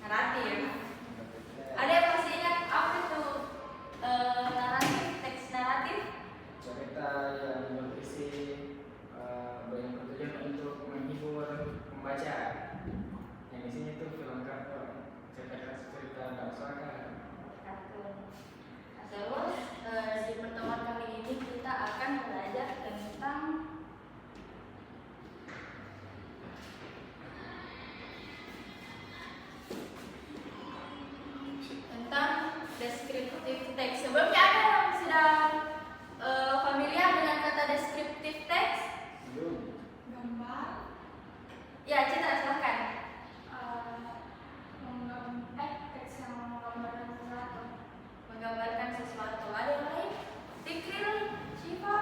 naratif. Ada yang masih ingat apa itu naratif, teks naratif? Cerita yang berisi yang bertujuan untuk menghibur pembaca. Yang isinya itu film kartun, cerita dongeng. Kartun. Terus di pertemuan kali ini kita akan belajar tentang descriptive text. Sebelumnya ada yang sudah familiar dengan kata descriptive text? Belum. Gambar. Ya, Citra silakan. Teks yang menggambarkan sesuatu. Menggambarkan sesuatu. Ada yang lain? Fikril, Syifa?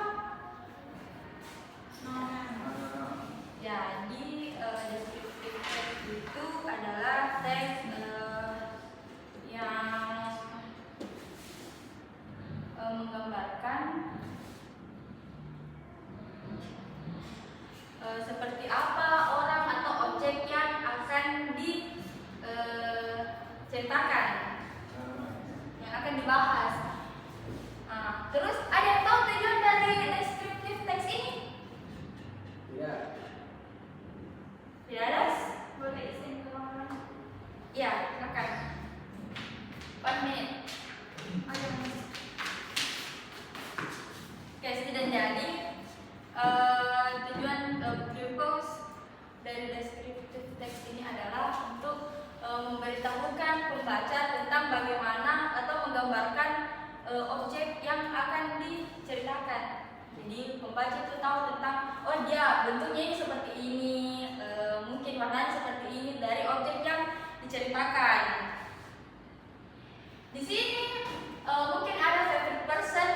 Jadi descriptive text itu adalah teks yang menggambarkan seperti apa orang atau objek yang akan diceritakan, yang akan dibahas. Terus ada yang tahu tujuan dari descriptive text ini? Tidak. Tidak ada? Boleh izin ke ruangan? Iya, silakan. 4 menit. Ada Mas. Oke, sudah jadi tujuan purpose dari descriptive text ini adalah untuk memberitahukan pembaca tentang bagaimana atau menggambarkan objek yang akan diceritakan. Jadi pembaca itu tahu tentang, oh dia bentuknya ini seperti ini, mungkin warnanya seperti ini dari objek yang diceritakan. Di sini mungkin ada favorite person.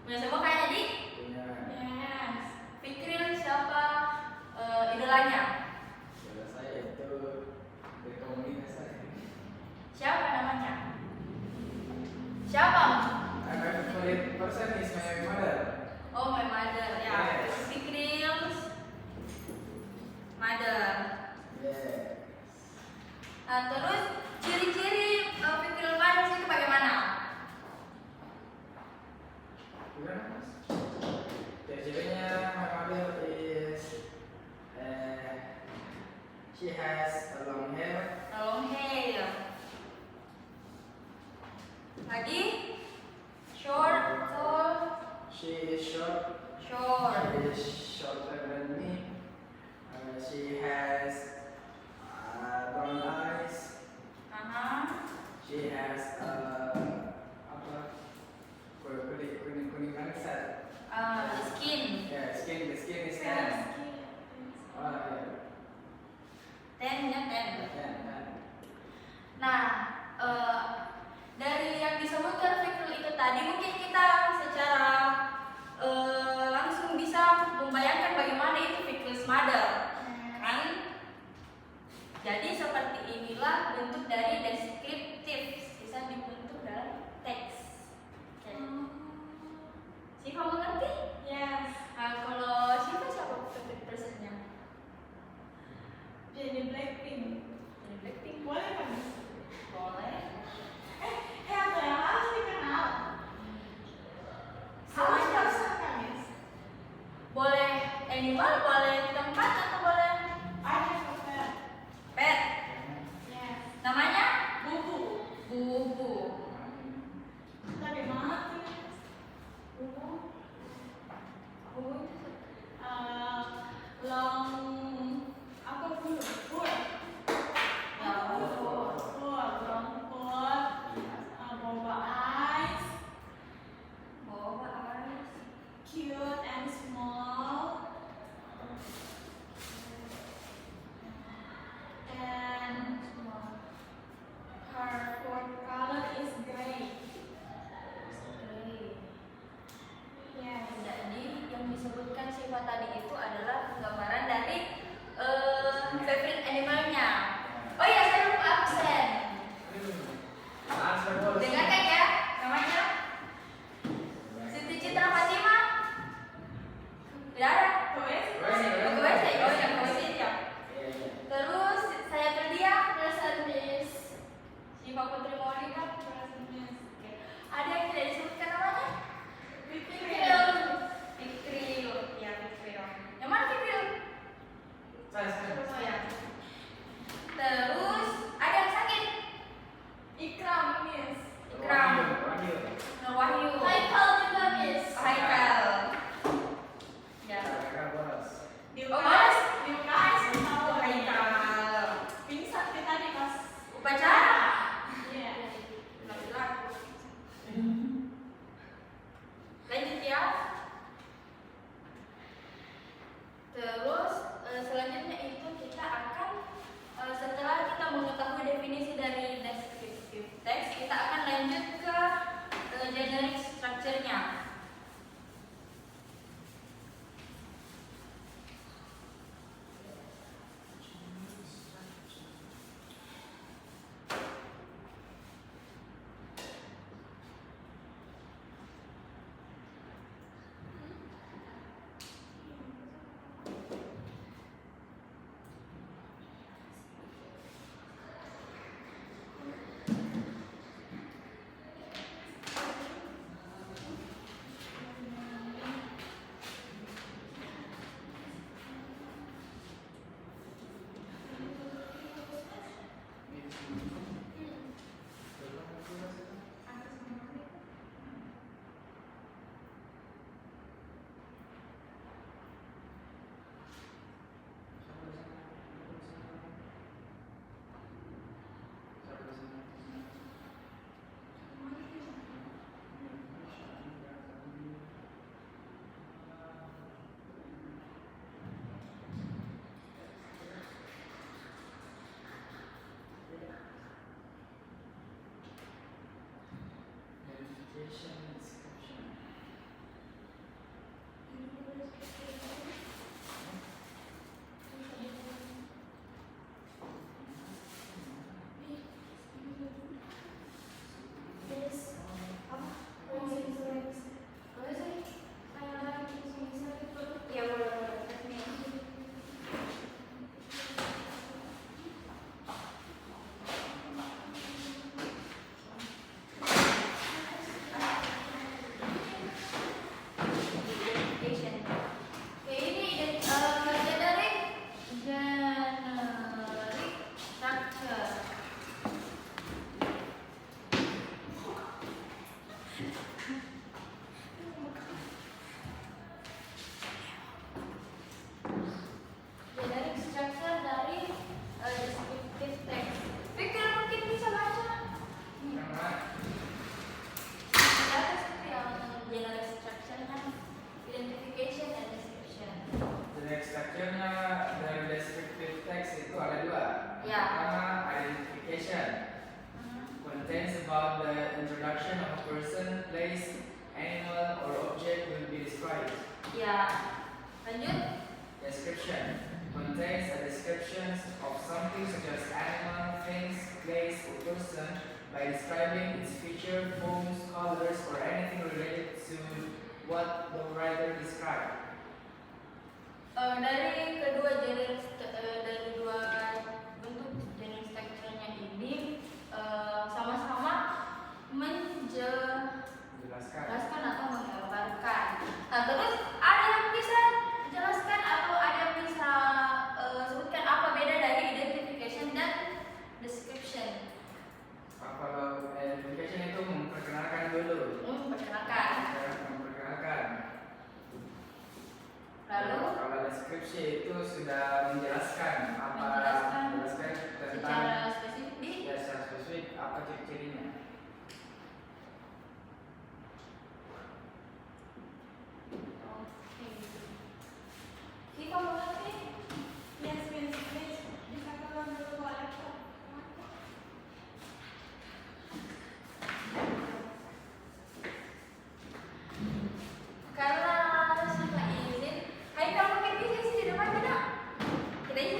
Punya semua kayaknya di? Yes. Fikril siapa idolanya? Saudara saya itu berkomunikasi saya. Siapa namanya? Siapa? My favorite person is my mother. Oh, my mother. Ya, Yes. Fikril's mother. Yes. Nah, terus ciri-ciri Fikril mother itu bagaimana? Gimana Mas? Ciri-cirinya my mother is she has a long hair. Long hair. Lagi? Short, tall, She is short. short. She is shorter than me. She has brown eyes. She has apa? Kuning bangsat. Skin. Yeah, the skin is tan. Oh yeah. Ten. Tan. Nah, dari yang disebutkan Fikril itu tadi, mungkin kita secara langsung bisa membayangkan bagaimana itu Fikril's mother, kan? Jadi seperti inilah bentuk dari descriptive, bisa dibentuk dalam teks. Siapa mengerti? Yes. Kalau siapa favorite personnya? Jadi Blackpink. Dari Blackpink. Boleh kan Mas? Boleh. Apa yang harus dikenal? Harus person kan Mas? Boleh animal, boleh tempat, atau boleh I have a pet. pet. Yes. Namanya Bubu. Bubu. Tapi mana sih Mas? Bubu. Bubu itu Long apa dulu? Buat. Oh ya. Terus ada yang sakit. Ikram, Miss. Ikram. Wahyu. Nur Wahyu. Haikal juga, Miss. Haikal. Ya. Haikal bolos. Di Oh, UKS, Mas. di UKS tahu Haikal. pingsan kita tadi pas Upacara. Iya. Lanjut ya. Terus selanjutnya itu kita akan setelah kita mengetahui definisi dari descriptive text, kita akan lanjut ke generic structure-nya. Identification, description. Ya, boleh. Identification. Oke, ini generic structure. Generic structure dari descriptive text. Fikir mungkin bisa baca. Yang mana? Di atas itu yang generic structure-nya, identification and description. Generic structure-nya dari descriptive text itu ada dua. Ya. Pertama, identification. Contains about the introduction of a person, place, animal, or object will be described. Ya. Lanjut. Description contains a description of something such as animal, things, place, or person by describing its feature, forms, colors, or anything related to what the writer described. Dari kedua dari dua bentuk generic structure-nya ini sama-sama Jelaskan. menjelaskan atau menggambarkan. Nah, terus ada yang bisa jelaskan atau ada yang bisa sebutkan apa beda dari identification dan description? Kalau identification itu memperkenalkan dulu. Perkenalkan. Memperkenalkan. Lalu Kalau deskripsi itu sudah menjelaskan menjelaskan tentang secara spesifik di ya, secara spesifik apa ciri-cirinya. Oke. Kita mulai. Yes, Miss. Miss, bisa keluar dulu ke laptop. Karena sudah izin, Haikal mungkin bisa sih di depan tidak? Kita izin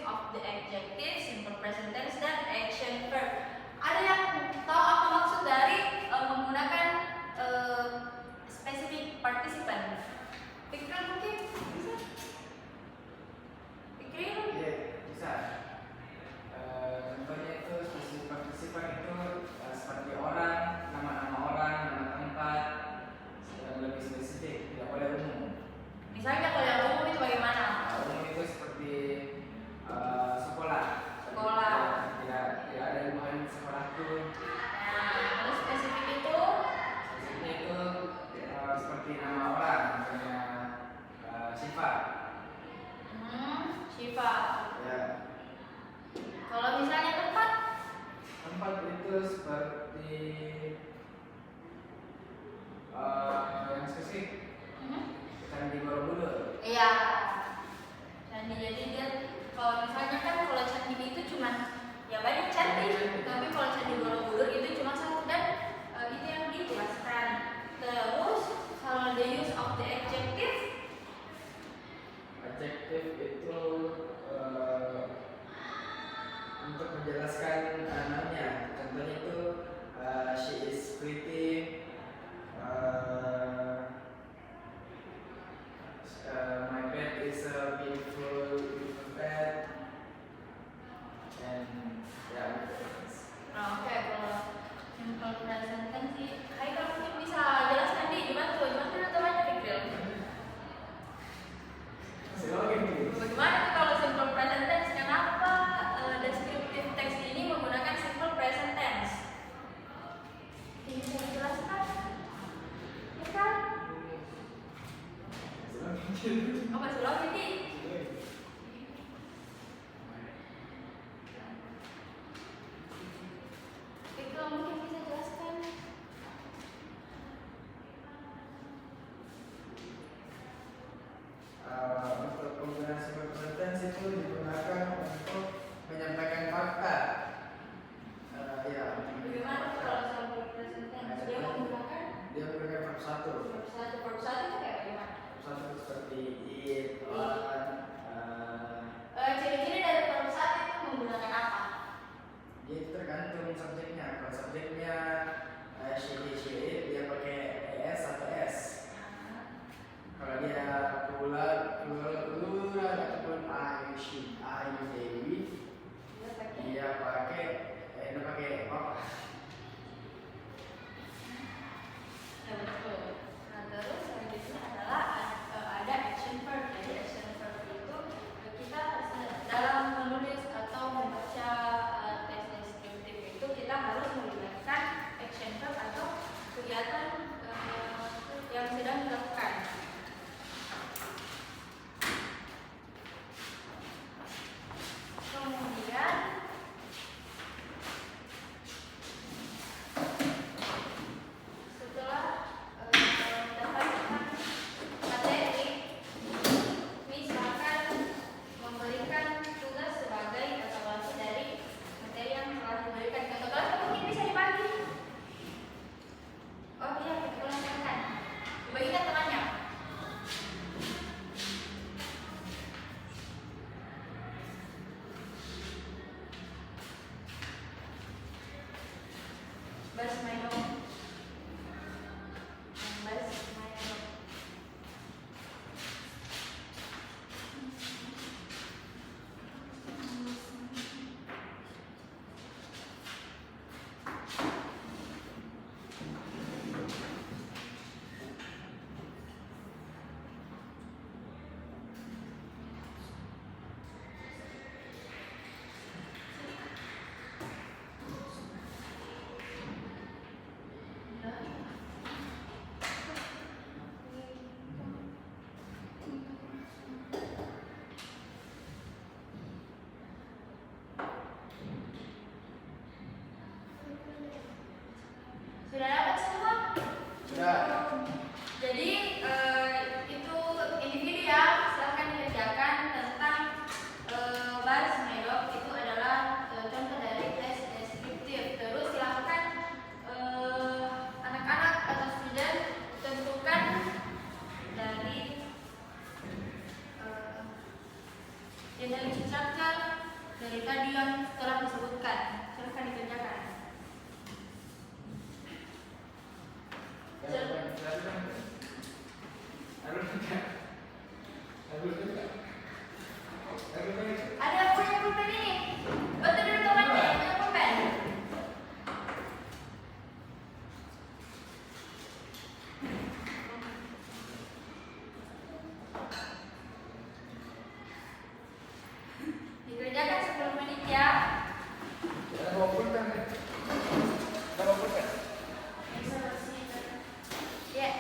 of the adjective, simple present tense, dan action verb. Ada yang tahu apa maksud dari menggunakan specific participle? Pikiran mungkin bisa? Pikirin? Iya, bisa. Contohnya itu spesifik partisipan itu seperti orang, nama-nama orang, nama tempat, lebih spesifik, tidak boleh umum. Misalnya kalau yang umum itu bagaimana? Umum itu seperti sekolah. Sekolah. Tidak ada hubungan sekolahku. Nah, terus spesifik itu Spesifiknya itu seperti nama orang, misalnya Siva. Shiva. Ya. Kalau misalnya tempat, Tempat itu seperti yang spesifik. Candi Borobudur. iya. Candi, jadi dia kalau misalnya kan kalau candi itu cuman ya banyak candi, tapi kalau candi Borobudur itu cuma satu dan itu yang dijelaskan. Terus kalau the use of the adjective, Adjektif itu untuk menjelaskan namanya. Contohnya itu she is pretty. My pet is a beautiful pet. And ya. oke, kalau simple present tense sih, Hai kalau mungkin bisa jelaskan di dibantu temannya Fikril. Bagaimana tuh kalau simple present tense? Kenapa descriptive text ini menggunakan simple present tense? Ini bisa dijelaskan? Ya kan? Oh, masih lagi nih. Itu mungkin bisa jelaskan. Untuk penggunaan simple present tense itu digunakan untuk menyampaikan fakta. Ya. Bagaimana tuh kalau simple present tense? Dia menggunakan Dia menggunakan verb satu. verb satu itu kayak bagaimana? Verb satu seperti eat, on, Ciri-ciri dari verb satu itu menggunakan apa? dia itu tergantung subjeknya. Kalau subjeknya she eat, dia pakai es atau s. Kalau dia plural ataupun I, she, I, Dewi, Dia pakai dia pakai apa? ya betul. Nah terus selanjutnya adalah ada action verb. Jadi action verb itu kita dalam menulis atau membaca teks deskriptif itu kita harus melibatkan action verb atau kegiatan yang sedang dilakukan. Kemudian setelah mendapatkan materi, misalkan memberikan tugas sebagai evaluasi dari materi yang telah diberikan. Contoh kelas mungkin bisa dibagi. Oh iya, kita lakukan. Dibagikan temannya. Bas main dong. Bas main dong. Sudah dapat semua? Sudah. Jadi itu individu ya, silahkan dikerjakan tentang baris medok itu adalah contoh dari tes deskriptif. Terus silahkan anak-anak atau student tentukan dari intelligence structure dari tadi yang telah disebutkan. Silahkan dikerjakan. Ada yang punya pulpen ini? Betul dulu temannya yang punya pulpen. Dikerjakan 10 menit ya. Ya.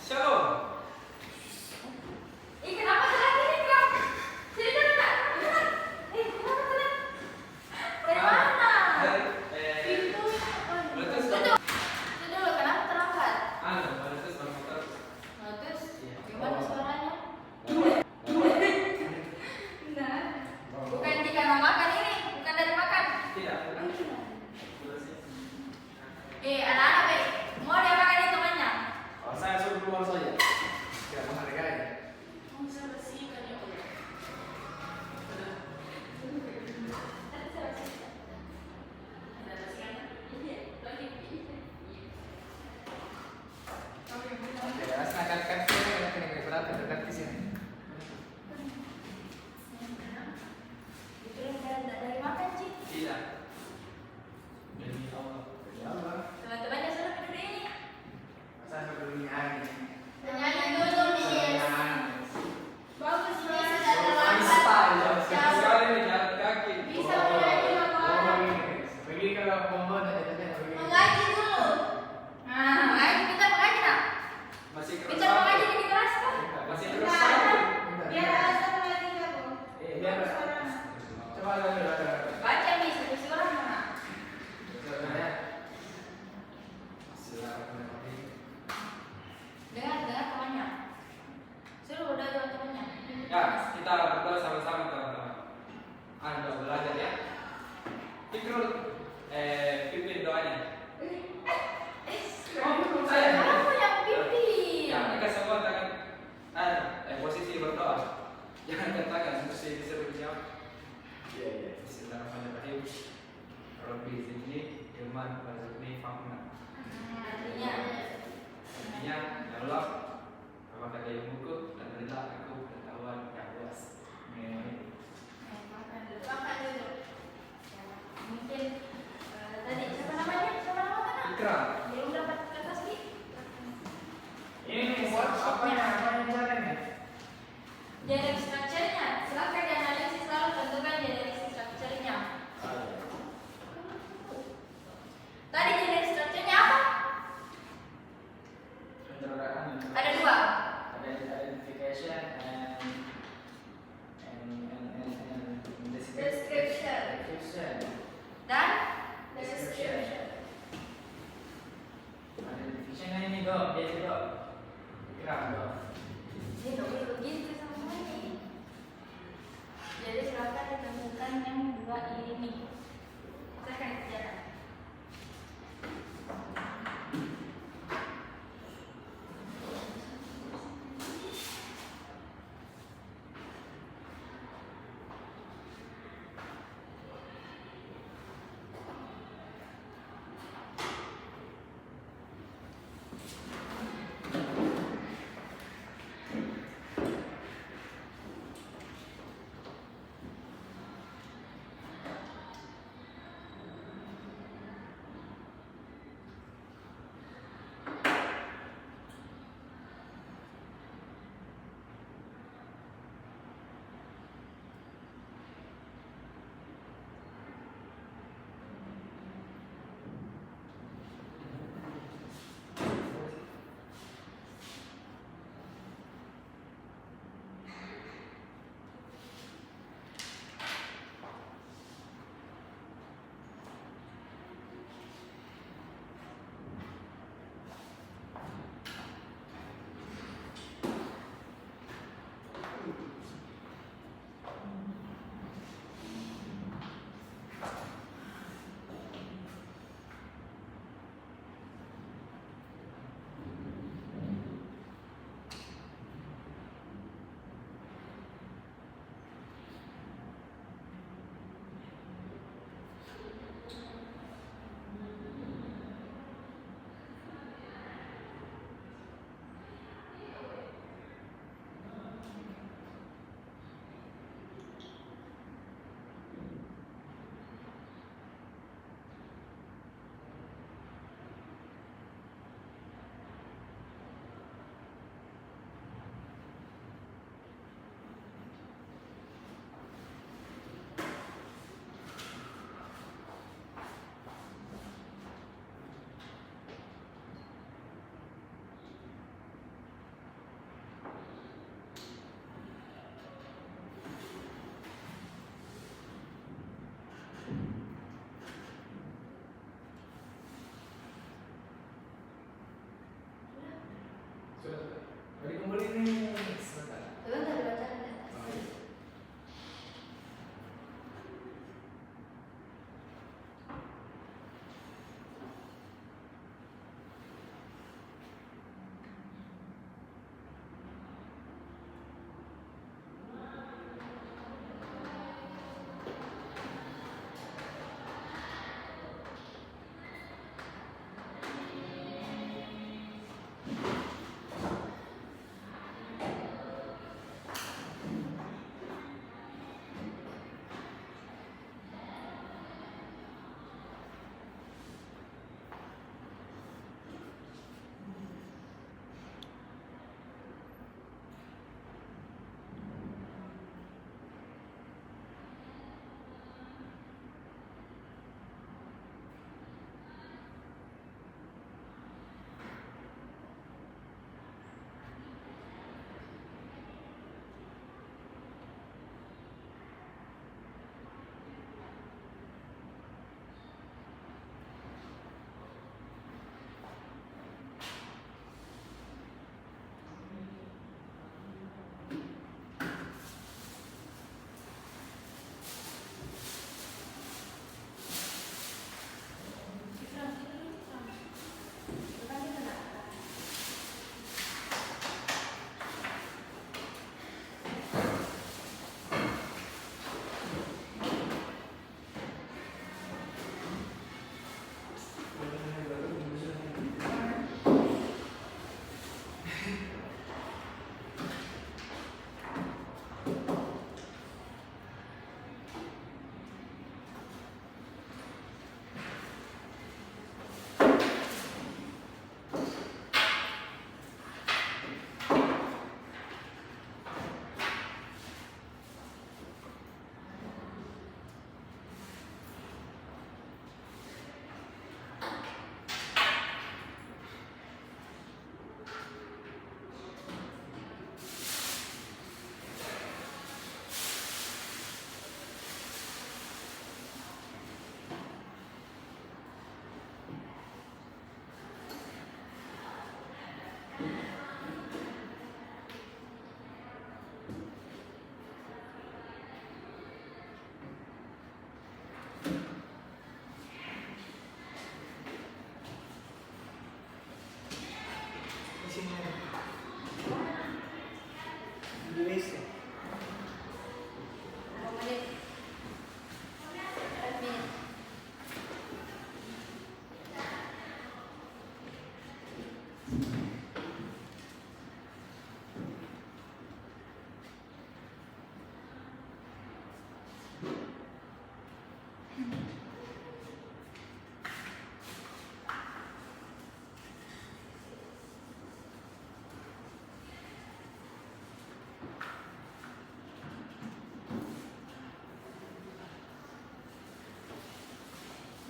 Shalom. Ih, kenapa telat ini, Kak? Sini dulu, Kak. Beneran. Kenapa telat? Dari mana? Pintu. Bluetooth. Duduk. Duduk dulu, kenapa terlambat? Bluetooth baru motor. Notus. Iya. Gimana suaranya? Nah, Bukan di karena makan ini, bukan dari makan. Tidak. Anak-anak, Be. Mau dia makan itu temannya? Oh, saya suruh keluar saja. Tidak menghargai. bisa bersihkan ya Allah. Ya, silakan kan kena berat dekat di sini. Itu yang dari makan, Cik. Tidak. Demi Allah. Demi Allah. Teman-temannya sudah duduk ini. Saya suruh nyanyi. Nyanyi dulu, Miss. Bagus Miss Mas. sudah terlambat. Jauh. Sekali nih jalan kaki. Bisa menyanyi Bapak. Pergi ke pohon aja pergi. Mengaji dulu. Nah, mengaji kita mengaji nak. Masih Kita keras. mengaji di kelas kan? Masih Nah, keras. biar alasan lagi aku. Biar coba lagi. Baca Miss, tulis orang mana? Dengar temannya. Suruh udah dengar temannya. Ya, kita berdoa sama-sama teman-teman. Anda belajar ya. Fikrul, pimpin doanya. Oh, saya. Kamu yang pimpin. Ya, mereka semua tangan, posisi berdoa. Jangan katakan mesti disuruh jawab. Iya. Bismillahirrahmanirrahim. Rabbi zidni ilman warzuqni fahma. Artinya, Artinya, ya Allah, apa kata ilmuku dan berilah aku pengetahuan yang luas. Amin. makan dulu. Makan dulu. Ya, mungkin tadi siapa namanya? Siapa nama mana? Ikram. Belum dapat kertas Ki. Ini buat apa ya? Apa yang caranya? Generic structure-nya. Silakan dianalisis lalu tentukan generic structure-nya. Tadi generic structure-nya apa? Ada dua. Ada identification and Description. description. Dan Description. Identification ini dong, dia itu dong. Ikram dong. ini dong begitu sama ini. Jadi silakan ditemukan yang dua ini. Saya akan kerjakan.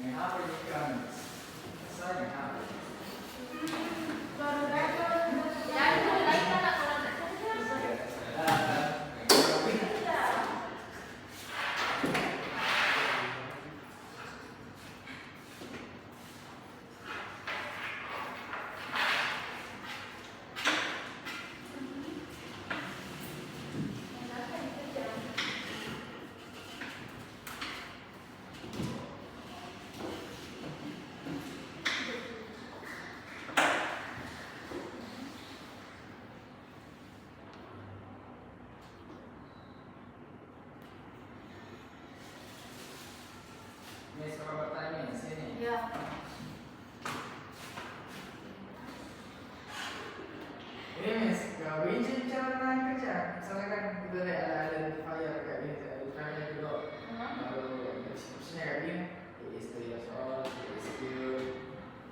May hapon economics. Sorry, may hapon. Baru dapat. Jangan dulu lagi anak orang tak Miss, kalau bertanya sini. Ya. Ini Miss, kalau izin cara kerja, misalnya kan kita ada identifier kayak gini, identifier dulu. Lalu description-nya kayak gini, he is 3 years old, he is cute.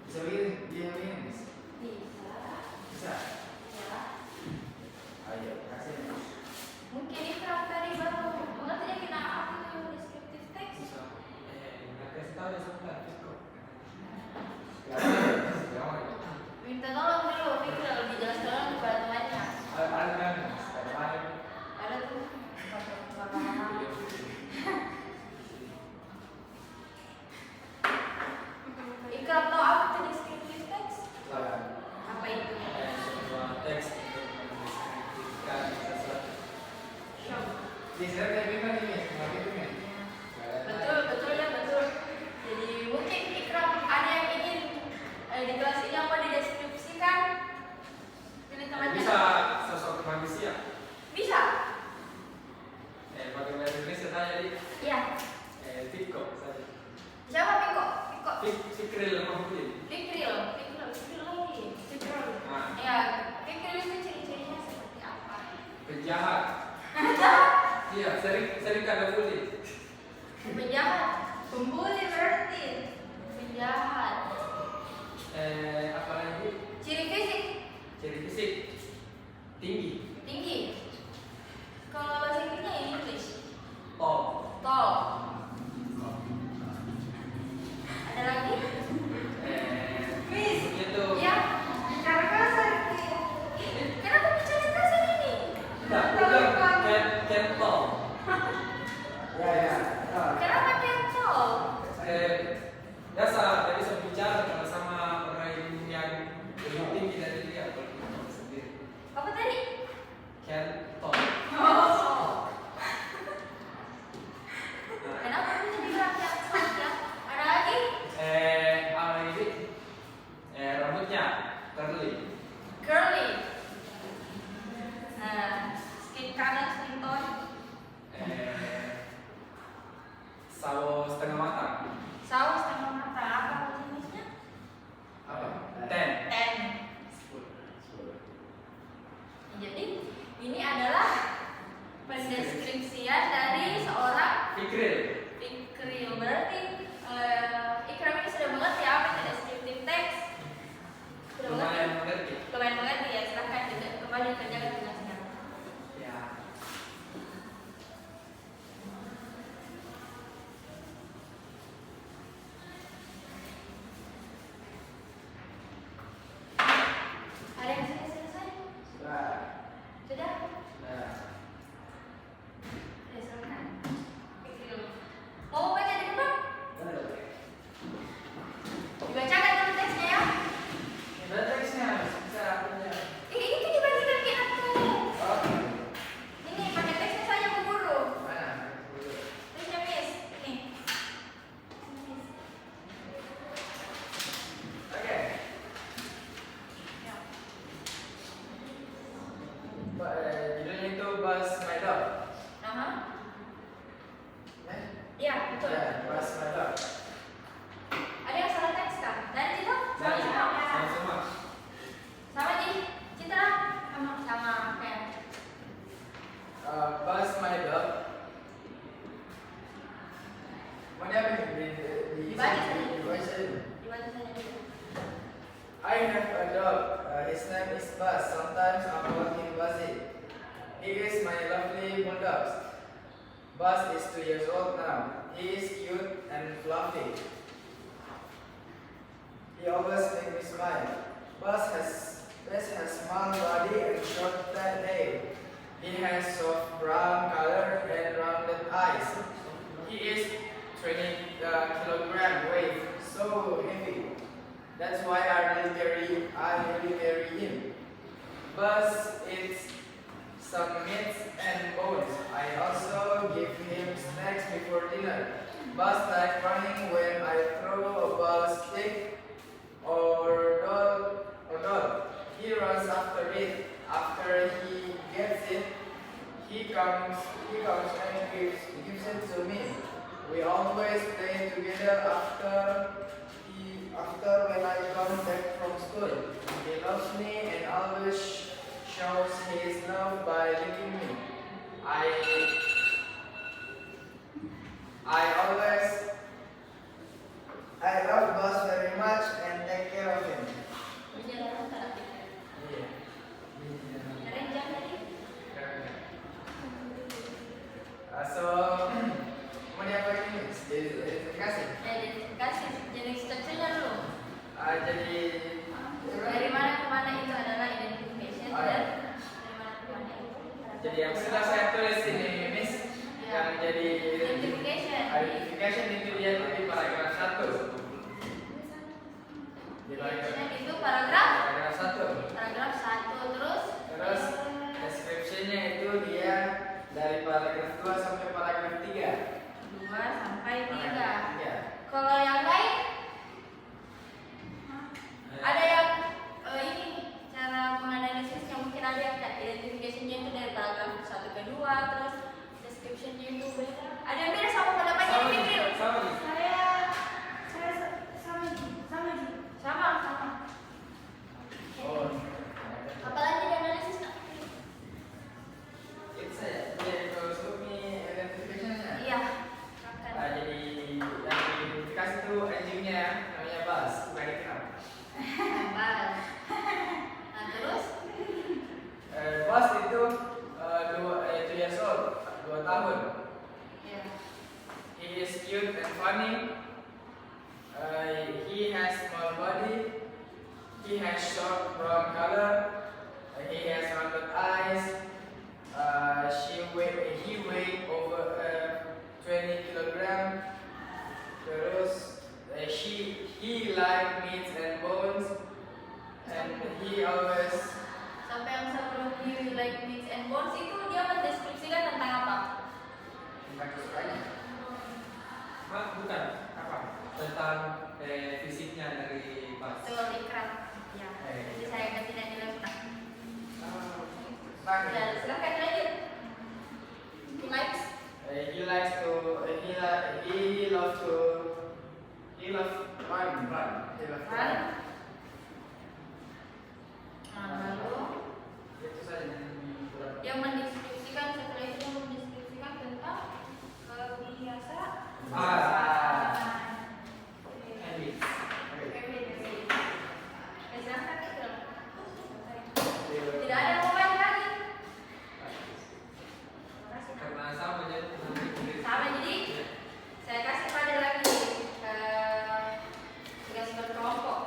Bisa begini, dia begini Miss. Bisa. Bisa? Ya. Ayo, kasih Miss. Mungkin Ikram tadi baru mengerti kita apa itu descriptive text. Bisa. Kasih tahu ya sebentar, Fisko. Jangan. Minta tolong dulu, Fikri lebih jelas tolong kepada temannya. Ada kan Miss, ada. Ada tuh. Ikram tahu apa itu descriptive text? Apa itu? Sebuah teks untuk mendeskripsikan sesuatu. Bisa kayak gimana nih Miss? Mau gitu Miss? Betul, betul ya betul. Jadi mungkin Ikram ada yang ingin di kelas ini apa dideskripsikan? Pilih temannya. Bisa sosok manusia. Bisa. Pakai bahasa Inggris saya tadi. Iya. Fisko saja. Siapa Piko? Piko. Fikril Mahmudin. Fikril lagi. Fikril. Nah. Ya, Fikril itu ciri-cirinya seperti apa? Penjahat. Iya, sering kada bully. Penjahat. Pembuli berarti. Penjahat. Apa lagi? Ciri fisik. Ciri fisik tinggi, Tinggi. Kalau bahasa Inggrisnya English. tall. Tall. Ada lagi? Miss, Itu. Ya. cara kasar. Kenapa bicara kasar ini? Enggak, bukan can tall. Ya. Kenapa cancel? Biasa dia bisa bicara kalau sama orang yang lebih tinggi dari dia kalau kita sendiri. Apa tadi? Can tall. Oh. Kenapa bisa dibilang cancel ya? Ada lagi? Apa ini? Rambutnya curly. Curly. Nah, skin color, skin tone. Sawo setengah matang. Saus setengah mata. Apa jenisnya? Apa? 10. 10. Jadi ini adalah pendeskripsian dari seorang Fikril. Fikril. Berarti Ikram ini sudah mengerti apa itu descriptive text. Sudah Lumayan mengerti? mengerti. Lumayan mengerti ya. Silahkan kembali kerjakan tugasnya. Ya. Ada yang sudah selesai? Sudah. Sudah? Sudah. Silakan. Fikril. Mau baca di depan? Dibacakan dulu teksnya ya. Ada teksnya, bisa punya. Itu dibagikan ke aku. Oh, Ini pakai teksnya saja Bu Guru. mana? Teksnya Miss. Ini. Miss. Oke. Ya. Judulnya itu Buzz My Dog. Aha. Eh? Iya, betul. Ya, Buzz My Dog. Ada yang salah teks kah? Dan Citra? Sama Dan Citra? sama-sama. Sama di Citra? Sama. Oke. Buzz My Dog. Mau dia apa nih? Dibaca saja. Dibaca saja. Dibaca saja dulu. I have a dog. His name is Buzz. Sometimes I call him Buzzy. He is my lovely bulldog. Buzz is 2 years old now. He is cute and fluffy. He always makes me smile. Buzz has small body and short tan hair. He has soft brown color and rounded eyes. He is 20 kilogram weight, so heavy. That's why I really carry him. Buzz eats some meats and bones. I also give him snacks before dinner. Buzz like running when I throw a ball stick or doll. He runs after it. After he gets it, he comes and gives it to me. We always play together after when I come back from school. He loves me and always shows his love by licking me. I love Buzz very much and take care of him. Berjalan tak aktif. Iya. Keren jam tadi. So, mau diapain ini? Identifikasi. Identifikasi jenis strukturnya dulu. Jadi Dari mana ke mana itu adalah identification Oh, dan ya. dari mana ke mana itu. Jadi yang sudah saya tulis ini, Miss, yang jadi Identification. identification itu dia di paragraf 1. Di Identification itu paragraf paragraf 1. paragraf 1 terus Description-nya itu dia dari paragraf 2 sampai paragraf 3. 2 sampai 3. Paragraf 3. Kalau yang lain ada yang ini cara menganalisisnya mungkin ada yang identification-nya itu dari paragraf 1 ke 2 terus description-nya itu beda. Ada yang beda sama pendapatnya Sama di nih, Fikri? sama nih. Saya sama Ji. Sama. Oh. Apalagi di analisis nak? Itu saya. Jadi kalau sebelumnya identification-nya. Iya. Jadi yang diidentifikasi itu anjingnya namanya Buzz, bukan ikan. Bas. Nah terus Buzz itu 2 years old, 2 tahun. ya. He is cute and funny. He has small body. He has short brown color. He has rounded eyes. He weigh over 20 kilogram. Terus he like meats and bones. And he always Sampai yang sebelum you like meats and bones itu dia mendeskripsikan tentang apa? Bukan apa tentang fisiknya dari Buzz. Betul ikrar. Ya. Jadi saya ganti dan dilepas. Ya, silakan lanjut. He likes. he likes to he loves run. He loves to run. Nah, lalu Itu saja yang yang mendeskripsikan setelah itu yang mendeskripsikan tentang kebiasaan. Habits. Tidak ada yang mau banyak lagi. Karena sama jadi nanti Sama jadi saya kasih pada lagi tugas berkelompok.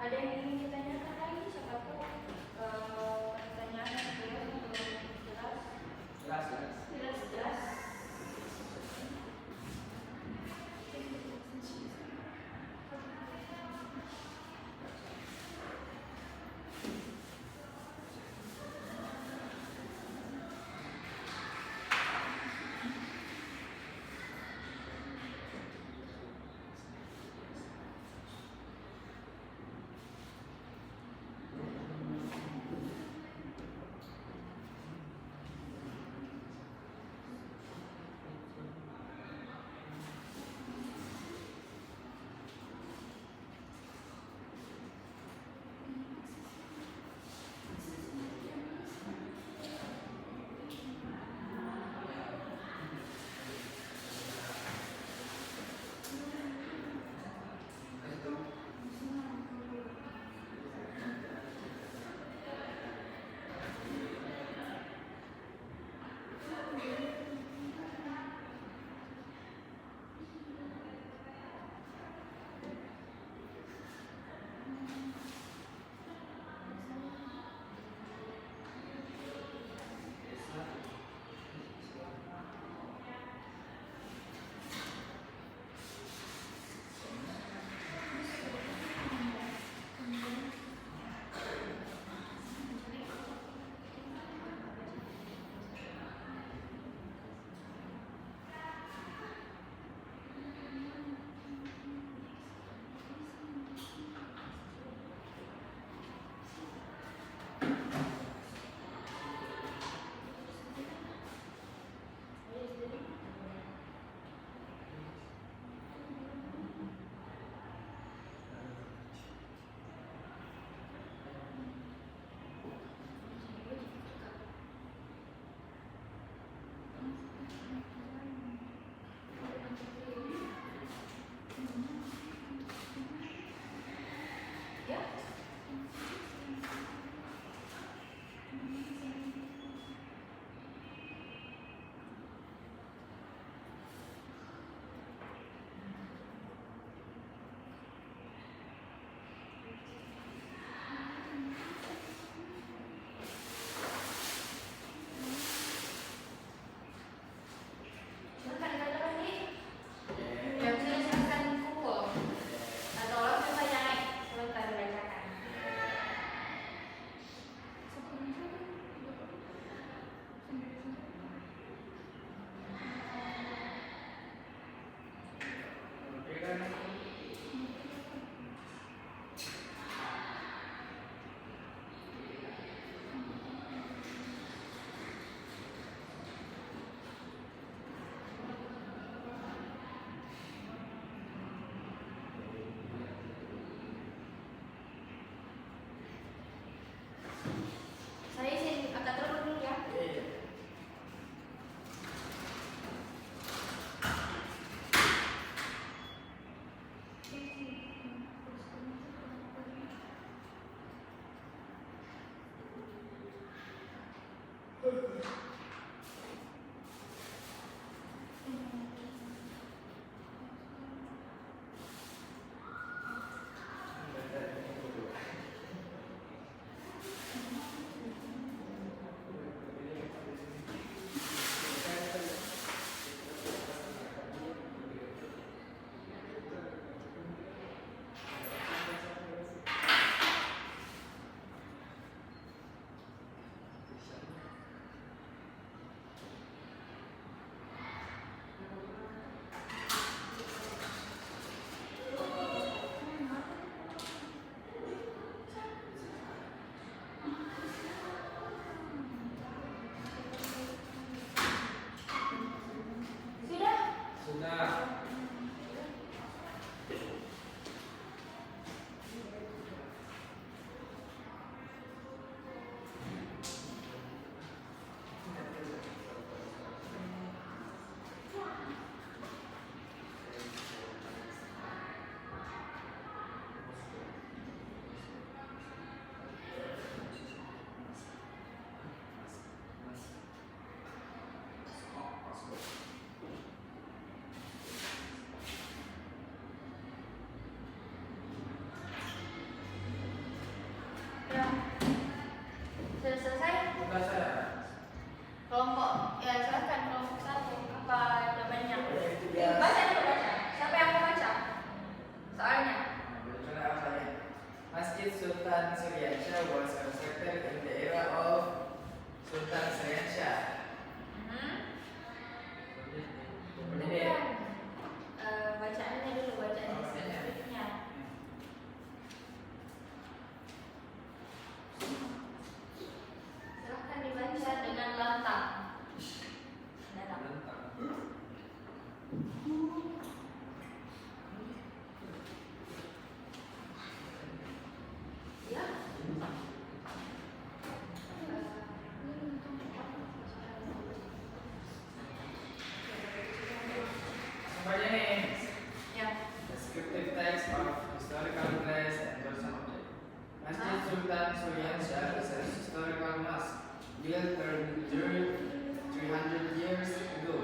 Ada yang ingin ditanyakan lagi? Siapa tahu pertanyaannya jelas atau jelas? Jelas, jelas. Jelas. Masjid Sultan Suryansyah was constructed in the era of Sultan Suryansyah. Ini dia. Bacaannya dulu, bacaan Oh, bacanya. deskripsinya. Silahkan dibaca dengan lantang. Dalam. Ya. Semuanya nih. Ya. Descriptive text of historical place and person object. Masjid Sultan Suryansyah is a historical mosque built during 300 years ago.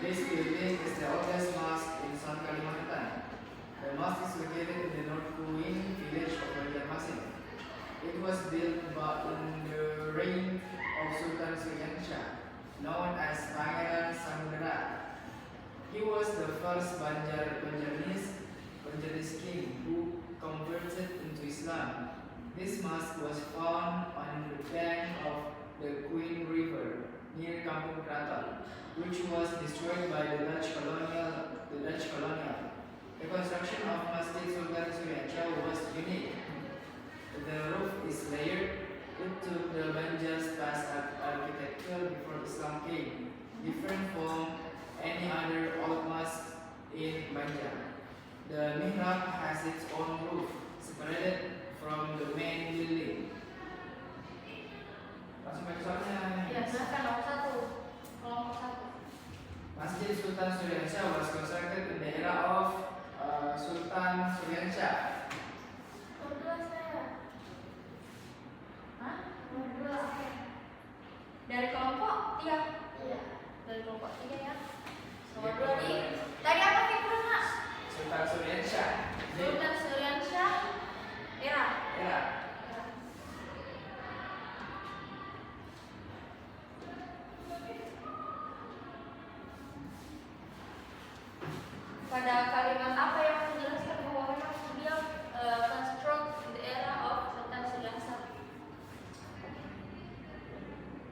This building is the oldest mosque in South Kalimantan. The mosque is located in the North Kuwing village of Banjarmasin. It was built in the reign of Sultan Suryansyah, known as Pangeran Samudera. He was the first Banjarnese king who converted into Islam. This mosque was found on the bank of the Queen River near Kampung Kraton, which was destroyed by the Dutch colonial. The construction of Masjid Sultan Suryansyah was unique. The roof is layered. It took the Banjar's past architecture before Islam came, different from any other old mosque in Banjar. The mihrab has its own roof, separated from the main building. Langsung baca soalnya. Ya, silahkan nomor 1. Kelompok 1. Masjid Sultan Suryansyah was constructed in the era of Sultan Suryansyah. Nomor 2 saya. Hah? Nomor 2. Dari kelompok 3. Iya. Dari kelompok 3 ya. Nomor 2 nih. Dari apa Fibra, Mas? Sultan Suryansyah. Sultan Suryansyah era. Era. Pada kalimat apa yang menjelaskan bahwa memang dia construct in the era of Sultan Suryansyah?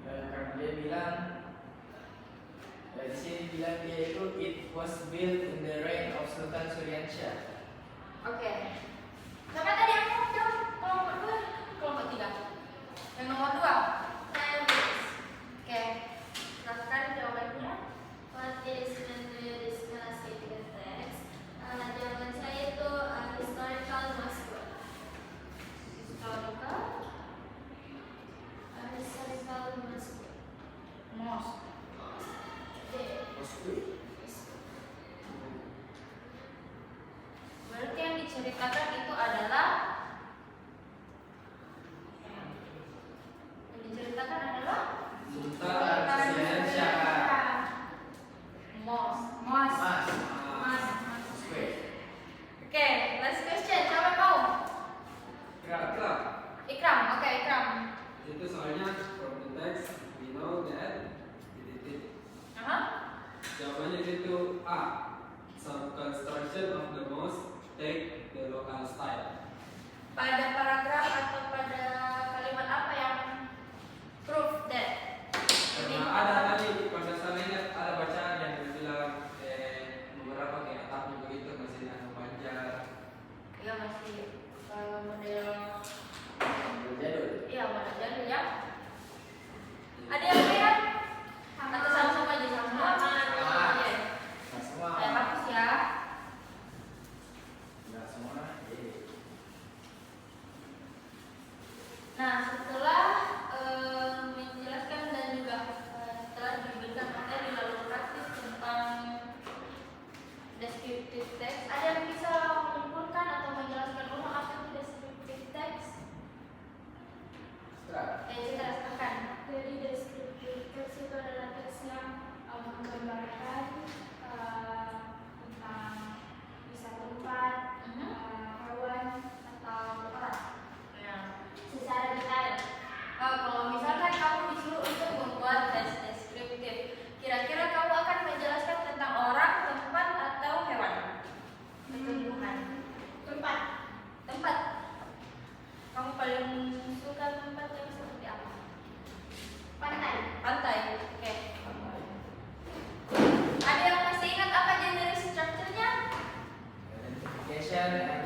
Karena dia bilang di sini bilang dia itu it was built in the reign of Sultan Suryansyah. Oke. Sampai tadi aku mau jawab kelompok 2, kelompok 3. Yang nomor 2, saya tulis. Oke. Silakan jawabannya. What is the discussed in the text? Jawaban saya itu historical mosque. Historical Historical mosque. mosque. Berarti yang diceritakan itu adalah Sultan Suryansyah. mosque. Mas. Oke. Oke, last question. Siapa mau? Kira-kira Ikram. Oke, Ikram. itu soalnya from the text we know that titik. Aha. Jawabannya itu A. Some construction of the mosque take the local style. Pada paragraf atau pada kalimat apa yang proof that Karena ada tadi kalau saya ingat ada bacaan yang bilang beberapa kayak atap juga itu masih anu Banjar. ya masih model Jadul. iya model jadul ya. Ada yang lihat? Atau sama-sama aja sama? Sama. Iya. Nah, semua. Saya hapus ya. Enggak semua. Nah, setelah menjelaskan dan juga telah diberikan materi lalu praktis tentang descriptive text, ada yang bisa menyimpulkan atau menjelaskan ulang apa itu descriptive text? Kita rasakan. Jadi deskriptif teks itu adalah teks yang menggambarkan tentang bisa tempat, hewan, shell and